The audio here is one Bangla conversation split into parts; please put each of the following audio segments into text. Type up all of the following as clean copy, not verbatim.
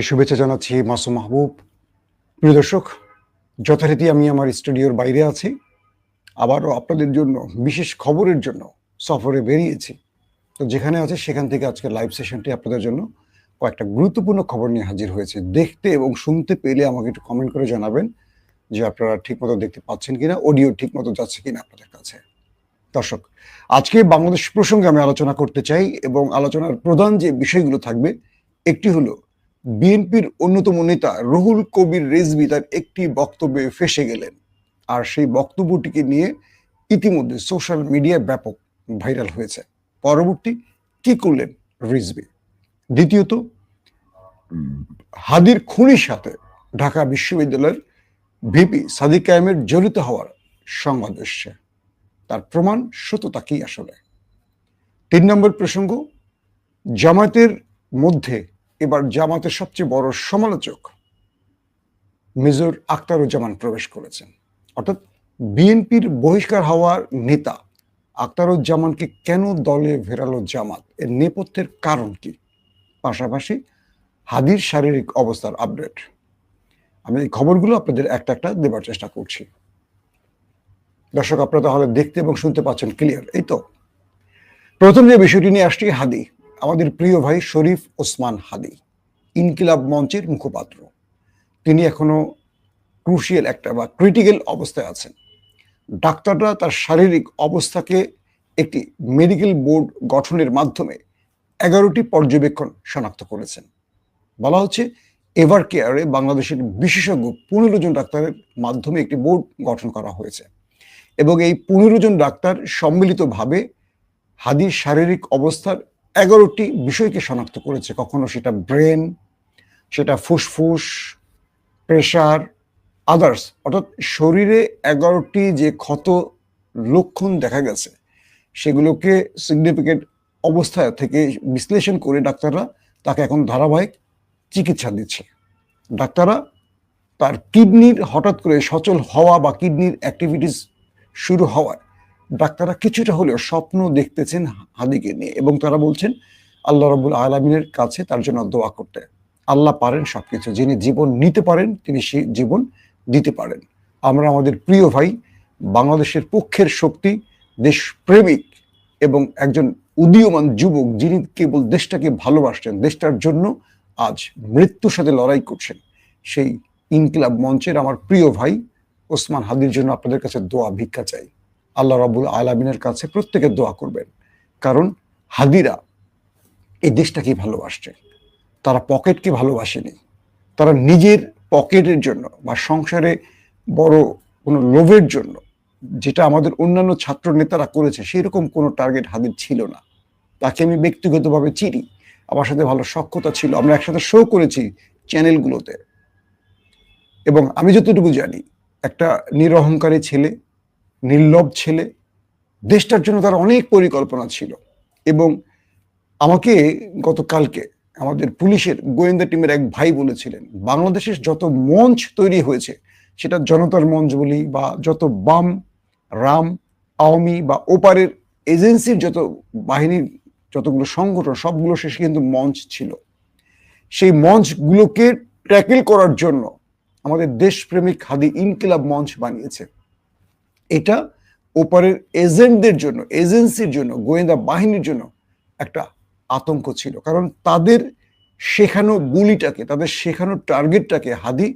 শুভেচ্ছা জানাচ্ছি মাসুম মাহবুব। প্রিয় দর্শক, যথারীতি আমি আমার স্টুডিওর বাইরে আছি, আবারও আপনাদের জন্য বিশেষ খবরের জন্য সফরে বেরিয়েছি। তো যেখানে আছে সেখান থেকে আজকের লাইভ সেশনটি আপনাদের জন্য কয়েকটা গুরুত্বপূর্ণ খবর নিয়ে হাজির হয়েছে। দেখতে এবং শুনতে পেলে আমাকে একটু কমেন্ট করে জানাবেন যে আপনারা ঠিকমতো দেখতে পাচ্ছেন কিনা, অডিও ঠিকমতো যাচ্ছে কিনা আপনাদের কাছে। দর্শক, আজকে বাংলাদেশ প্রসঙ্গে আমি আলোচনা করতে চাই এবং আলোচনার প্রধান যে বিষয়গুলো থাকবে, একটি হলো বিএনপির অন্যতম নেতা রুহুল কবির রিজভী তার একটি বক্তব্যে ফেঁসে গেলেন, আর সেই বক্তব্যটিকে নিয়ে ইতিমধ্যে সোশ্যাল মিডিয়ায় ব্যাপক ভাইরাল হয়েছে। পরবর্তী কি করলেন রিজভী? দ্বিতীয়ত, হাদির খুনির সাথে ঢাকা বিশ্ববিদ্যালয়ের ভিপি সাদিক কায়েমের জড়িত হওয়ার সংবাদ এসছে, তার প্রমাণ সত্যতা কি আসলে? 3 নম্বর প্রসঙ্গ, জামায়াতের মধ্যে এবার জামাতের সবচেয়ে বড় সমালোচক মেজর আখতারুজ্জামান প্রবেশ করেছেন। অর্থাৎ বিএনপির বহিষ্কার হওয়ার নেতা আখতারুজ্জামানকে কেন দলে ফেরালো জামাত, এর নেপথ্যের কারণ কি? পাশাপাশি হাদির শারীরিক অবস্থার আপডেট। আমি এই খবরগুলো আপনাদের একটা একটা দেবার চেষ্টা করছি। দর্শক, আপনারা তাহলে দেখতে এবং শুনতে পাচ্ছেন ক্লিয়ার, এই তো? প্রথম যে বিষয়টি নিয়ে আসছি, হাদি, আমাদের প্রিয় ভাই শরীফ ওসমান হাদি, ইনকিলাব মঞ্চের মুখপাত্র। তিনি এখনো ক্রুশিয়াল একটা বা ক্রিটিক্যাল অবস্থায় আছেন। ডাক্তাররা তার শারীরিক অবস্থাকে একটি মেডিকেল বোর্ড গঠনের মাধ্যমে 11টি পর্যবেক্ষণ শনাক্ত করেছেন। বলা হচ্ছে এভার কেয়ারে বাংলাদেশের বিশেষজ্ঞ 15 জন ডাক্তারের মাধ্যমে একটি বোর্ড গঠন করা হয়েছে এবং এই 15 জন ডাক্তার সম্মিলিতভাবে হাদির শারীরিক অবস্থার 11টি বিষয়কে শনাক্ত করেছে। কখনো সেটা ব্রেন, সেটা ফুসফুস, প্রেশার, আদার্স, অর্থাৎ শরীরে 11টি যে ক্ষত লক্ষণ দেখা গেছে সেগুলোকে সিগনিফিকেন্ট অবস্থা থেকে বিশ্লেষণ করে ডাক্তাররা তাকে এখন ধারাবাহিক চিকিৎসা দিচ্ছে। ডাক্তাররা তার কিডনির হঠাৎ করে সচল হওয়া বা কিডনির অ্যাক্টিভিটিস শুরু হওয়ার ডাক্তাররা কিছুটা হলেও স্বপ্ন দেখতেছেন হাদিকে নিয়ে, এবং তারা বলছেন আল্লাহ রাব্বুল আলামিনের কাছে তার জন্য দোয়া করতে। আল্লাহ পারেন সবকিছু, যিনি জীবন নিতে পারেন তিনি সেই জীবন দিতে পারেন। আমরা আমাদের প্রিয় ভাই, বাংলাদেশের পক্ষের শক্তি, দেশপ্রেমিক এবং একজন উদীয়মান যুবক, যিনি কেবল দেশটাকে ভালোবাসছেন, দেশটার জন্য আজ মৃত্যুর সাথে লড়াই করছেন, সেই ইনকিলাব মঞ্চের আমার প্রিয় ভাই ওসমান হাদির জন্য আপনাদের কাছে দোয়া ভিক্ষা চাই। আল্লাহ রাব্বুল আলামিনের কাছে প্রত্যেকে দোয়া করবেন, কারণ হাদিরা এই দেশটাকে ভালোবাসছে, তারা পকেটকে ভালোবাসেনি। তারা নিজের পকেটের জন্য বা সংসারে বড় কোনো লোভের জন্য, যেটা আমাদের অন্যান্য ছাত্র নেতারা করেছে, সেই রকম কোনো টার্গেট হাদির ছিল না। তাকে আমি ব্যক্তিগতভাবে চিনি, আমার সাথে ভালো সখ্যতা ছিল, আমরা একসাথে শো করেছি চ্যানেলগুলোতে। এবং আমি যতটুকু জানি, একটা নিরহংকারী ছেলে, নির্লভ ছেলে, দেশটার জন্য তার অনেক পরিকল্পনা ছিল। এবং আমাকে গতকালকে আমাদের পুলিশের গোয়েন্দা টিমের এক ভাই বলেছিলেন, বাংলাদেশের যত মঞ্চ তৈরি হয়েছে, সেটা জনতার মঞ্চ বলি বা যত বাম, রাম, আওয়ামী বা ওপারের এজেন্সির যত বাহিনীর যতগুলো সংগঠন, সবগুলো শেষে কিন্তু মঞ্চ ছিল। সেই মঞ্চগুলোকে ট্যাকেল করার জন্য আমাদের দেশপ্রেমিক হাদি ইনকিলাব মঞ্চ বানিয়েছে। এটা ওপারের এজেন্টদের জন্য, এজেন্সির জন্য, গোয়েন্দা বাহিনীর জন্য একটা আতঙ্ক ছিল, কারণ তাদের শেখানো গুলিটাকে, তাদের শেখানো টার্গেটটাকে হাদি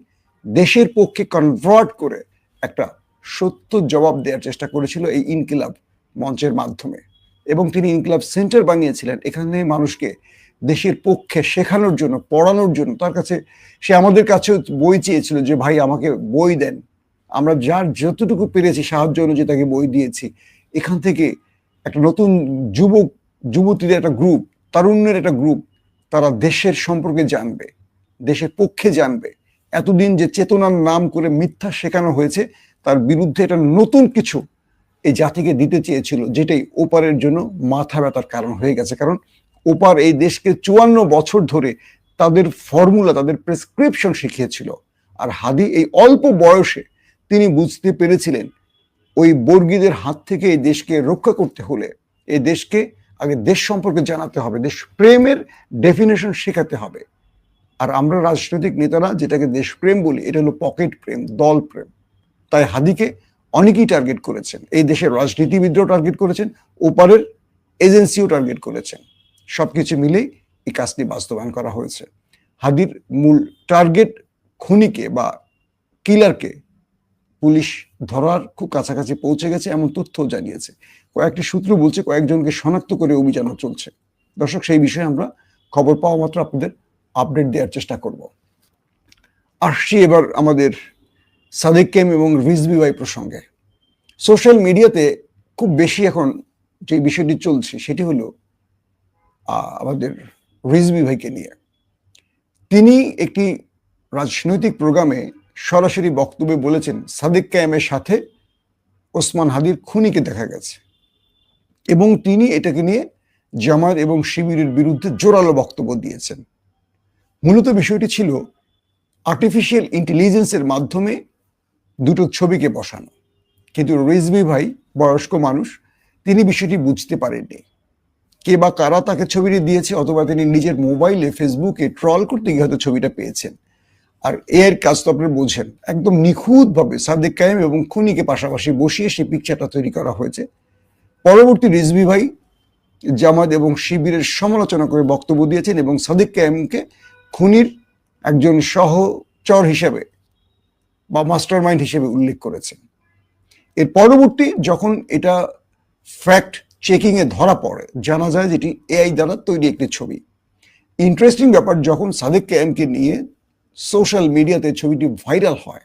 দেশের পক্ষে কনভার্ট করে একটা সত্য জবাব দেওয়ার চেষ্টা করেছিল এই ইনকিলাব মঞ্চের মাধ্যমে। এবং তিনি ইনকিলাব সেন্টার বানিয়েছিলেন এখানে মানুষকে দেশের পক্ষে শেখানোর জন্য, পড়ানোর জন্য। তার কাছে, সে আমাদের কাছেও বই চেয়েছিল যে ভাই আমাকে বই দেন, আমরা যার যতটুকু পেরেছি সাহায্য অনুযায়ী তাকে বই দিয়েছি। এখান থেকে একটা নতুন যুবক যুবতীদের একটা গ্রুপ, তারুণ্যের একটা গ্রুপ, তারা দেশের সম্পর্কে জানবে, দেশের পক্ষে জানবে। এতদিন যে চেতনার নাম করে মিথ্যা শেখানো হয়েছে, তার বিরুদ্ধে একটা নতুন কিছু এই জাতিকে দিতে চেয়েছিল, যেটাই ওপারের জন্য মাথা ব্যথার কারণ হয়ে গেছে। কারণ ওপার এই দেশকে 54 বছর ধরে তাদের ফর্মুলা, তাদের প্রেসক্রিপশন শিখিয়েছিল। আর হাদি এই অল্প বয়সে তিনি বুঝতে পেরেছিলেন ওই বর্গীদের হাত থেকে এই দেশকে রক্ষা করতে হলে এই দেশকে আগে দেশ সম্পর্কে জানাতে হবে, দেশ প্রেমের ডেফিনেশন শেখাতে হবে। আর আমরা রাজনৈতিক নেতারা যেটাকে দেশপ্রেম বলি, এটা হলো পকেট প্রেম, দল প্রেম। তাই হাদিকে অনেকেই টার্গেট করেছেন, এই দেশের রাজনীতিবিদরাও টার্গেট করেছেন, ওপারের এজেন্সিও টার্গেট করেছেন। সবকিছু মিলেই এই কাজটি বাস্তবায়ন করা হয়েছে। হাদির মূল টার্গেট খুনিকে বা কিলারকে পুলিশ ধরার খুব কাছাকাছি পৌঁছে গেছে এমন তথ্য জানিয়েছে। কয়েকটি সূত্র বলছে কয়েকজনকে শনাক্ত করে অভিযানও চলছে। দর্শক, সেই বিষয়ে আমরা খবর পাওয়া মাত্র আপনাদের আপডেট দেওয়ার চেষ্টা করব। আসছি এবার আমাদের সাদেক ক্যাম এবং রিজভী ভাই প্রসঙ্গে। সোশ্যাল মিডিয়াতে খুব বেশি এখন যে বিষয়টি চলছে সেটি হলো আমাদের রিজভী ভাইকে নিয়ে। তিনি একটি রাজনৈতিক প্রোগ্রামে সরাসরি বক্তব্যে বলেছেন সাদেক ক্যামের সাথে ওসমান হাদির খুনিকে দেখা গেছে, এবং তিনি এটাকে নিয়ে জামায়াত এবং শিবিরের বিরুদ্ধে জোরালো বক্তব্য দিয়েছেন। মূলত বিষয়টি ছিল আর্টিফিশিয়াল ইন্টেলিজেন্সের মাধ্যমে দুটো ছবিকে বসানো, কিন্তু রিজভী ভাই বয়স্ক মানুষ, তিনি বিষয়টি বুঝতে পারেননি। কে বা কারা তাকে ছবিটি দিয়েছে, অথবা তিনি নিজের মোবাইলে ফেসবুকে ট্রল করতে গিয়ে হয়তো ছবিটা পেয়েছেন। আর এর কাজ তো আপনারা বোঝেন, একদম নিখুঁতভাবে সাদেক কায়েম এবং খুনিকে পাশাপাশি বসিয়ে সেই পিকচারটা তৈরি করা হয়েছে। পরবর্তী রিজভী ভাই জামাত এবং শিবিরের সমালোচনা করে বক্তব্য দিয়েছেন এবং সাদেক কায়েমকে খুনির একজন সহচর হিসেবে বা মাস্টার মাইন্ড হিসেবে উল্লেখ করেছেন। এর পরবর্তী যখন এটা ফ্যাক্ট চেকিং এ ধরা পড়ে, জানা যায় যেটি এআই দ্বারা তৈরি একটি ছবি। ইন্টারেস্টিং ব্যাপার, যখন সাদেক কায়েমকে নিয়ে সোশ্যাল মিডিয়াতে ছবিটি ভাইরাল হয়,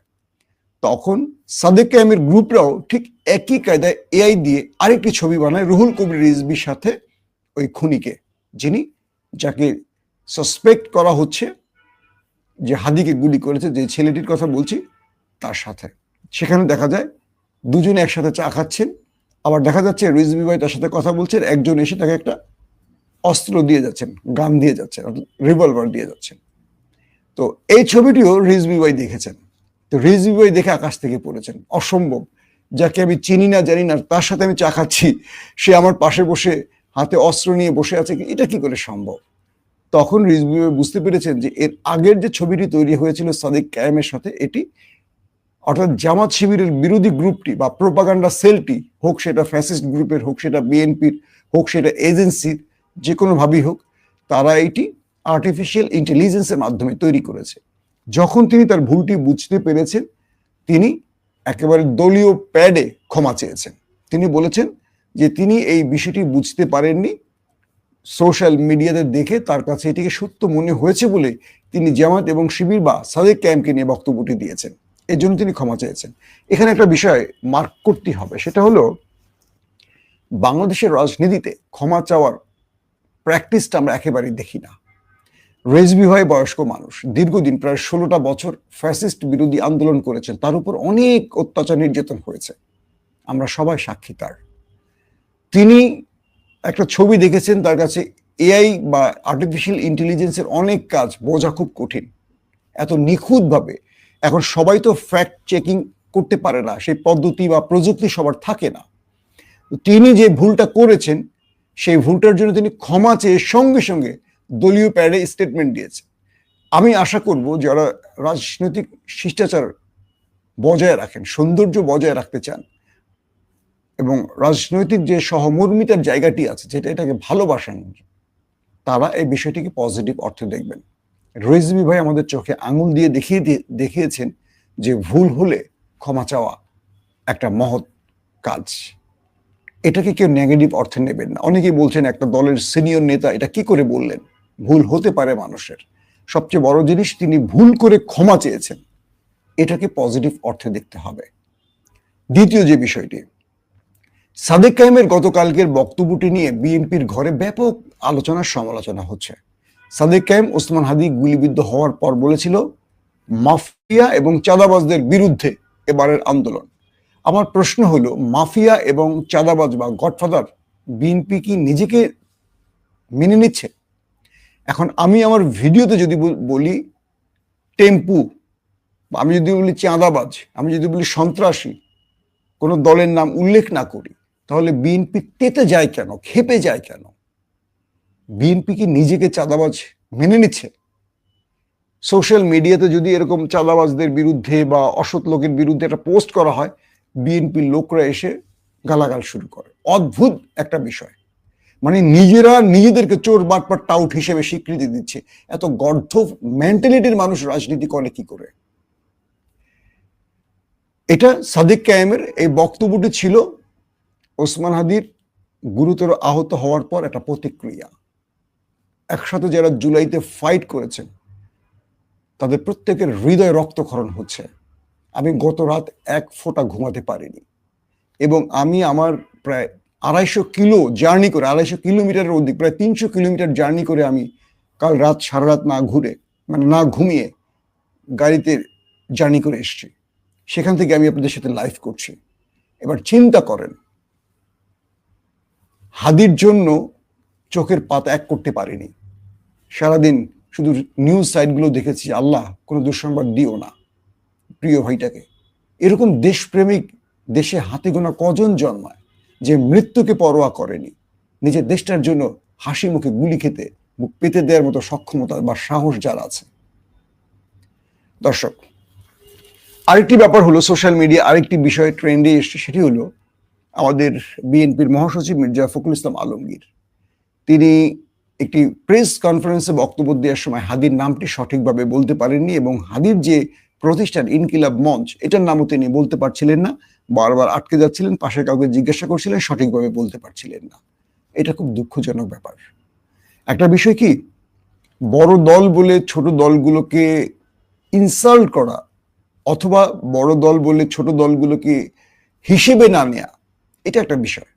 তখন সাদেক কায়েমের গ্রুপরাও ঠিক একই কায়দায় এআই দিয়ে আরেকটি ছবি বানায় রুহুল কবির রিজভির সাথে ওই খুনিকে, যিনি যাকে সাসপেক্ট করা হচ্ছে যে হাদিকে গুলি করেছে, যে ছেলেটির কথা বলছি তার সাথে। সেখানে দেখা যায় দুজনে একসাথে চা খাচ্ছেন, আবার দেখা যাচ্ছে রিজভী ভাই তার সাথে কথা বলছেন, একজন এসে তাকে একটা অস্ত্র দিয়ে যাচ্ছেন, গান দিয়ে যাচ্ছেন, রিভলভার দিয়ে যাচ্ছেন। তো এই ছবিটিও রিজভী ভাই দেখেছেন। তো রিজভী ভাই দেখে আকাশ থেকে পড়েছেন, অসম্ভব, যাকে আমি চিনি না জানি না তার সাথে আমি চা খাচ্ছি, সে আমার পাশে বসে হাতে অস্ত্র নিয়ে বসে আছে, এটা কি করে সম্ভব? তখন রিজভী ভাই বুঝতে পেরেছেন যে এর আগের যে ছবিটি তৈরি হয়েছিল সাদেক কায়েমের সাথে, এটি অর্থাৎ জামাত শিবিরের বিরোধী গ্রুপটি বা প্রোপাগান্ডা সেলটি, হোক সেটা ফ্যাসিস্ট গ্রুপের, হোক সেটা বিএনপির, হোক সেটা এজেন্সির, যে কোনোভাবেই হোক, তারা এটি আর্টিফিশিয়াল ইন্টেলিজেন্সের মাধ্যমে তৈরি করেছে। যখন তিনি তার ভুলটি বুঝতে পেরেছেন, তিনি একেবারে দলীয় প্যাডে ক্ষমা চেয়েছেন। তিনি বলেছেন যে তিনি এই বিষয়টি বুঝতে পারেননি, সোশ্যাল মিডিয়াতে দেখে তার কাছে এটিকে সত্য মনে হয়েছে বলে তিনি জামাত এবং শিবির বা সাদেক কায়েমকে নিয়ে বক্তব্যটি দিয়েছেন। এর জন্য তিনি ক্ষমা চেয়েছেন। এখানে একটা বিষয় মার্ক করতে হবে, সেটা হলো বাংলাদেশের রাজনীতিতে ক্ষমা চাওয়ার প্র্যাকটিসটা আমরা একেবারেই দেখি না। রিজভী ভাই বয়স্ক মানুষ, দীর্ঘদিন প্রায় 16টা বছর ফ্যাসিস্ট বিরোধী আন্দোলন করেছেন, তার উপর অনেক অত্যাচার নির্যাতন হয়েছে, আমরা সবাই সাক্ষী তার। তিনি একটা ছবি দেখেছেন, তার কাছে এআই বা আর্টিফিশিয়াল ইন্টেলিজেন্সের অনেক কাজ বোঝা খুব কঠিন, এত নিখুঁতভাবে। এখন সবাই তো ফ্যাক্ট চেকিং করতে পারে না, সেই পদ্ধতি বা প্রযুক্তি সবার থাকে না। তিনি যে ভুলটা করেছেন, সেই ভুলটার জন্য তিনি ক্ষমা চেয়ে সঙ্গে সঙ্গে দলীয় প্যাডে স্টেটমেন্ট দিয়েছে। আমি আশা করব যারা রাজনৈতিক শিষ্টাচার বজায় রাখেন, সৌন্দর্য বজায় রাখতে চান, এবং রাজনৈতিক যে সহমর্মিতার জায়গাটি আছে, যেটা এটাকে ভালোবাসেন, তারা এই বিষয়টিকে পজিটিভ অর্থে দেখবেন। রিজভী ভাই আমাদের চোখে আঙুল দিয়ে দেখিয়েছেন যে ভুল হলে ক্ষমা চাওয়া একটা মহৎ কাজ। এটাকে কেউ নেগেটিভ অর্থে নেবেন না। অনেকেই বলছেন একটা দলের সিনিয়র নেতা এটা কি করে বললেন, ভুল হতে পারে মানুষের। সবচেয়ে বড় জিনিস, তিনি ভুল করে ক্ষমা চেয়েছেন, এটাকে পজিটিভ অর্থে দেখতে হবে। দ্বিতীয় যে বিষয়টি, সাদেক কায়েমের গতকালকের বক্তব্যটি নিয়ে বিএনপির ঘরে ব্যাপক আলোচনা সমালোচনা হচ্ছে। সাদেক কায়েম ওসমান হাদি গুলিবিদ্ধ হওয়ার পর বলেছিল মাফিয়া এবং চাঁদাবাজদের বিরুদ্ধে এবারের আন্দোলন। আমার প্রশ্ন হলো, মাফিয়া এবং চাঁদাবাজ বা গডফাদার বিএনপি কি নিজেকে মেনে নিচ্ছে? এখন আমি আমার ভিডিওতে যদি বলি টেম্পু, আমি যদি বলি চাঁদাবাজ, আমি যদি বলি সন্ত্রাসী, কোনো দলের নাম উল্লেখ না করি, তাহলে বিএনপি তেতে যায় কেন, খেপে যায় কেন? বিএনপি কি নিজেকে চাঁদাবাজ মেনে নিচ্ছে? সোশ্যাল মিডিয়াতে যদি এরকম চাঁদাবাজদের বিরুদ্ধে বা অসৎ লোকের বিরুদ্ধে একটা পোস্ট করা হয়, বিএনপির লোকরা এসে গালাগাল শুরু করে। অদ্ভুত একটা বিষয়, মানে নিজেরা নিজেদেরকে চোর বাটপার টাউট হিসেবে স্বীকৃতি দিচ্ছে। এত গর্ধ মেন্টালিটির মানুষ রাজনীতি করে কি করে? এটা সাদিক কায়েমের এই বক্তব্যটি ছিল ওসমান হাদির গুরুতর আহত হওয়ার পর একটা প্রতিক্রিয়া। একসাথে যারা জুলাইতে ফাইট করেছেন তাদের প্রত্যেকের হৃদয় রক্তক্ষরণ হচ্ছে। আমি গত রাত এক ফোঁটা ঘুমাতে পারিনি, এবং আমি আমার প্রায় 250 কিলো জার্নি করে, 250 কিলোমিটারের অধিক, প্রায় 300 কিলোমিটার জার্নি করে আমি কাল রাত সারা রাত না ঘুরে, মানে না ঘুমিয়ে গাড়িতে জার্নি করে এসছি। সেখান থেকে আমি আপনাদের সাথে লাইভ করছি। এবার চিন্তা করেন, হাদির জন্য চোখের পাতা এক করতে পারিনি। সারাদিন শুধু নিউজ সাইটগুলো দেখেছি, আল্লাহ কোনো দুঃসংবাদ দিও না প্রিয় ভাইটাকে। এরকম দেশপ্রেমিক দেশে হাতে গোনা কজন জন্মায় যে মৃত্যুকে পরোয়া করেনি, নিজের দেশটার জন্য হাসি মুখে গুলি খেতে মুখ পেতে দেওয়ার মতো সক্ষমতা বা সাহস যার আছে। দর্শক, আরেকটি ব্যাপার হলো, সোশ্যাল মিডিয়া আরেকটি বিষয় ট্রেন্ডে এসছে, সেটি হলো আমাদের বিএনপির মহাসচিব মির্জা ফখরুল ইসলাম আলমগীর। তিনি একটি প্রেস কনফারেন্সে বক্তব্য দেওয়ার সময় হাদির নামটি সঠিকভাবে বলতে পারেননি, এবং হাদির যে প্রতিষ্ঠান ইনকিলাব মঞ্চ, এটার নামও তিনি বলতে পারছিলেন না, বারবার আটকে যাচ্ছিলেন, পাশে কাউকে জিজ্ঞাসা করছিলেন, সঠিকভাবে বলতে পারছিলেন না। এটা খুব দুঃখজনক ব্যাপার। একটা বিষয় কি, বড় দল বলে ছোট দলগুলোকে ইনসাল্ট করা, অথবা বড় দল বলে ছোট দলগুলোকে হিসেবে না নেয়া, এটা একটা বিষয়।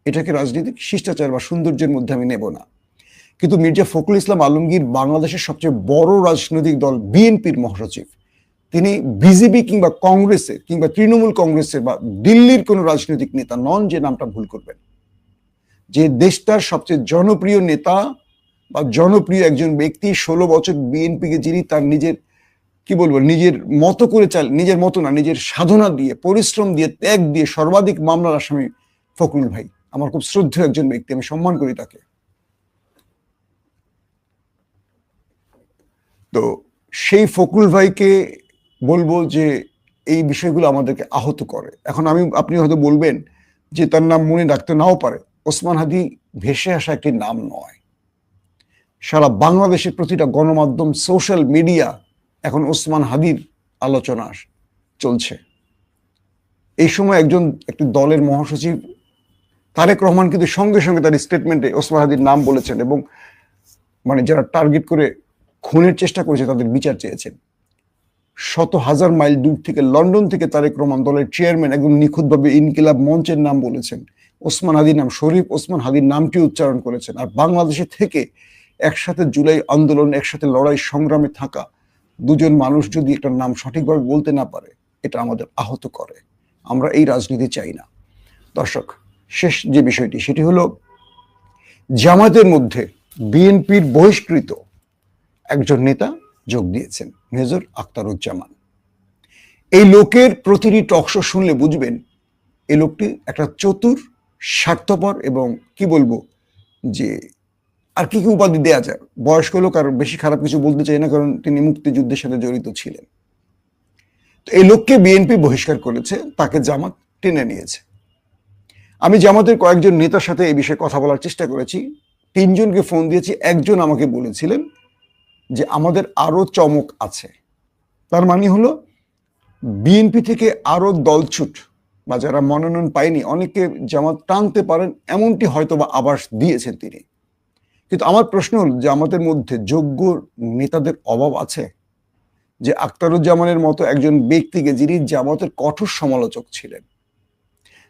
এটাকে রাজনৈতিক শিষ্টাচার বা সৌন্দর্যের মধ্যে আমি নেব না। কিন্তু মির্জা ফখরুল ইসলাম আলমগীর বাংলাদেশের সবচেয়ে বড় রাজনৈতিক দল বিএনপির মহাসচিব। তিনি বিজেপি কিংবা কংগ্রেসের কিংবা তৃণমূল কংগ্রেসের বা দিল্লির কোনো রাজনৈতিক নেতা নন, যে নামটা ভুল করবেন। যে দেশটার সবচেয়ে জনপ্রিয় নেতা বা জনপ্রিয় একজন ব্যক্তি, 16 বছর বিএনপিকে যিনি তার নিজের কি বলবো নিজের মতো করে নিজের মতো না, নিজের সাধনা দিয়ে, পরিশ্রম দিয়ে, ত্যাগ দিয়ে সর্বাধিক মামলার আসামি ফখরুল ভাই। আমার খুব শ্রদ্ধেয় একজন ব্যক্তি, আমি সম্মান করি তাকে। তো সেই ফখরুল ভাইকে বলবো যে এই বিষয়গুলো আমাদেরকে আহত করে। এখন আপনি হয়তো বলবেন যে তার নাম মনে রাখতে নাও পারে। ওসমান হাদি ভেসে আসা একটি নাম নয়। সারা বাংলাদেশের প্রতিটা গণমাধ্যম, সোশ্যাল মিডিয়া এখন ওসমান হাদির আলোচনা চলছে। এই সময় একটি দলের মহাসচিব তারেক রহমান কিন্তু সঙ্গে সঙ্গে তার স্টেটমেন্টে ওসমান হাদির নাম বলেছেন, এবং মানে যারা টার্গেট করে খুনের চেষ্টা করেছে তাদের বিচার চেয়েছেন। শত হাজার মাইল দূর থেকে, লন্ডন থেকে তারেক রহমান দলের চেয়ারম্যান একদম নিখুঁতভাবে ইনকিলাব মঞ্চের নাম বলেছেন, ওসমান হাদির নাম, শরীফ ওসমান হাদির নামটি উচ্চারণ করেছেন। আর বাংলাদেশে থেকে একসাথে জুলাই আন্দোলন, একসাথে লড়াই সংগ্রামে থাকা দুজন মানুষ যদি একটা নাম সঠিকভাবে বলতে না পারে, এটা আমাদের আহত করে। আমরা এই রাজনীতি চাই না। দর্শক, শেষ যে বিষয়টি, সেটি হলো জামাতের মধ্যে বিএনপির বহিষ্কৃত একজন নেতা যোগ দিয়েছেন, মেজর আখতারুজ্জামান। এই লোকের প্রতিটি টকশো শুনলে বুঝবেন এই লোকটি একটা চতুর, স্বার্থপর এবং কি বলবো যে আর কি কি উপাধি দেয়া যায়। বয়স্ক লোক, আর বেশি খারাপ কিছু বলতে চাই না, কারণ তিনি মুক্তিযুদ্ধের সাথে জড়িত ছিলেন। তো এই লোককে বিএনপি বহিষ্কার করেছে, তাকে জামাত টেনে নিয়েছে। আমি জামাতের কয়েকজন নেতার সাথে এই বিষয়ে কথা বলার চেষ্টা করেছি, 3 জনকে ফোন দিয়েছি। একজন আমাকে বলেছিলেন যে আমাদের আরো চমক আছে। তার মানে হলো বিএনপি থেকে আরো দলছুট বা যারা মনোনয়ন পায়নি অনেকে জামাত টানতে পারেন, এমনটি হয়তো বা আভাস দিয়েছেন তিনি। কিন্তু আমার প্রশ্ন হল যে আমাদের মধ্যে যোগ্য নেতাদের অভাব আছে, যে আখতারুজ্জামানের মতো একজন ব্যক্তিকে, যিনি জামাতের কঠোর সমালোচক ছিলেন,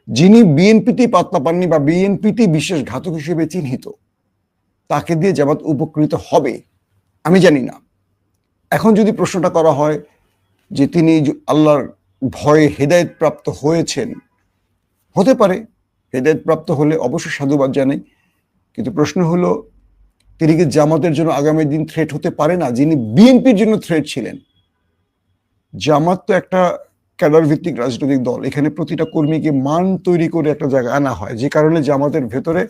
যিনি বিএনপিতে পাত্তা পাননি বা বিএনপিতে বিশ্বাসঘাতক হিসেবে চিহ্নিত, তাকে দিয়ে জামাত উপকৃত হবে আমি জানি না। এখন যদি প্রশ্নটা করা হয় যে তিনি আল্লাহর ভয়ে হেদায়েত প্রাপ্ত হয়েছেন, হতে পারে, হেদায়েত প্রাপ্ত হলে অবশ্যই সাধুবাদ জানাই। কিন্তু প্রশ্ন হলো তিনি কি জামাতের জন্য আগামী দিন থ্রেট হতে পারে না, যিনি বিএনপির জন্য থ্রেট ছিলেন? জামাত তো একটা ক্যাডার ভিত্তিক রাজনৈতিক দল, এখানে প্রতিটা কর্মীকে মান তৈরি করে একটা জায়গায় আনা হয়, যে কারণে জামাতের ভেতরে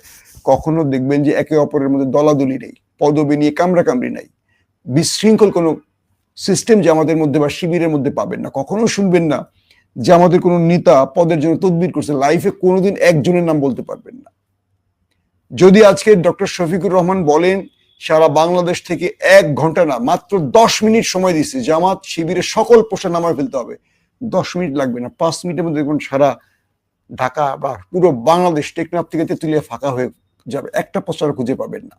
কখনো দেখবেন যে একে অপরের মধ্যে দলাদলি নেই, পদবি নিয়ে কামড়াকামড়ি নাই, বিশৃঙ্খল কোনো সিস্টেম জামাতের মধ্যে বা শিবিরের মধ্যে পাবেন না। কখনো শুনবেন না যে আমাদের কোনো নেতা পদের জন্য তদবির করছে, লাইফে কোনোদিন একজনের নাম বলতে পারবেন না। যদি আজকে ডক্টর শফিকুর রহমান বলেন সারা বাংলাদেশ থেকে 1 ঘন্টা না, মাত্র 10 মিনিট সময় দিচ্ছে, জামাত শিবিরের সকল পোস্টার নামায় ফেলতে হবে, 10 মিনিট লাগবে না, 5 মিনিটের মধ্যে দেখুন সারা ঢাকা বা পুরো বাংলাদেশ টেকনাফ থেকে তেঁতুলিয়া ফাঁকা হয়ে যাবে, একটা পোস্টার খুঁজে পাবেন না।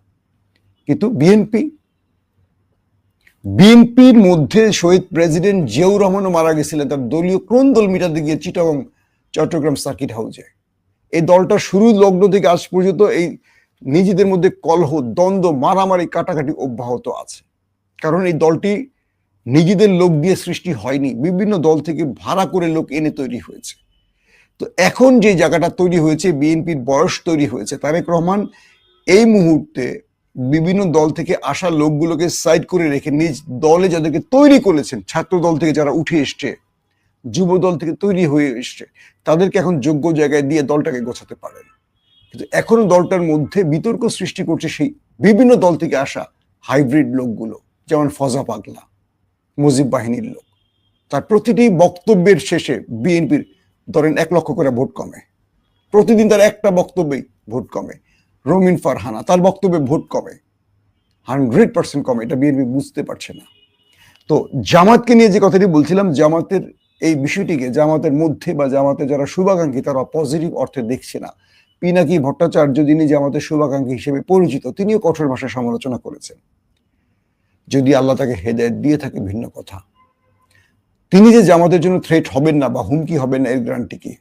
কিন্তু বিএনপির মধ্যে শহীদ প্রেসিডেন্ট জিয়াউর রহমানও মারা গেছিলেন তার দলীয় ক্রন্দল মিটাতে গিয়ে চিটাগং চট্টগ্রাম সার্কিট হাউসে। এই দলটা শুরু লগ্ন থেকে আজ পর্যন্ত এই নিজেদের মধ্যে কলহ, দ্বন্দ্ব, মারামারি, কাটাকাটি অব্যাহত আছে। কারণ এই দলটি নিজেদের লোক দিয়ে সৃষ্টি হয়নি, বিভিন্ন দল থেকে ভাড়া করে লোক এনে তৈরি হয়েছে। তো এখন যে জায়গাটা তৈরি হয়েছে, বিএনপির বয়স তৈরি হয়েছে, তারেক রহমান এই মুহূর্তে বিভিন্ন দল থেকে আসা লোকগুলোকে সাইড করে রেখে নিজ দলে যাদেরকে তৈরি করেছেন, ছাত্র দল থেকে যারা উঠে এসছে, যুব দল থেকে তৈরি হয়ে এসছে, তাদেরকে এখন যোগ্য জায়গায় দিয়ে দলটাকে গোছাতে পারেন। কিন্তু এখনো দলটার মধ্যে বিতর্ক সৃষ্টি করছে সেই বিভিন্ন দল থেকে আসা হাইব্রিড লোকগুলো, যেমন ফজা পাগলা, মুজিব বাহিনীর লোক। তার প্রতিটি বক্তব্যের শেষে বিএনপির ধরেন 1 লক্ষ করে ভোট কমে, প্রতিদিন তার একটা বক্তব্যেই ভোট কমে। রমিন ফারহানা, তার বক্তব্যে ভোট কমে, 100% কমে। এটা বিএনপি বুঝতে পারছে না। তো জামাতকে নিয়ে যে কথাটি বলছিলাম, জামাতের এই বিষয়টিকে জামাতের মধ্যে বা জামাতের যারা শুভাকাঙ্ক্ষী তারা পজিটিভ অর্থে দেখছে না। পিনাকি ভট্টাচার্য, যিনি জামাতের শুভাকাঙ্ক্ষী হিসেবে পরিচিত, তিনিও কঠোর ভাষায় সমালোচনা করেছেন। যদি আল্লাহ তাকে হেদায়েত দিয়ে থাকে ভিন্ন কথা, তিনি যে জামাতের জন্য থ্রেট হবেন না বা হুমকি হবেন না এর গ্যারান্টি কি?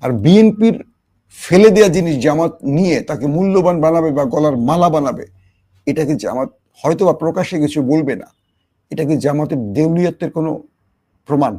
আর বিএনপির ফেলে দেওয়া জিনিস জামাত নিয়ে তাকে মূল্যবান বানাবে বা গলার মালা বানাবে, এটাকে জামাত হয়তো বা প্রকাশ্যে কিছু বলবে না, এটাকে জামাতের দেউলিয়তের কোনো প্রমাণ?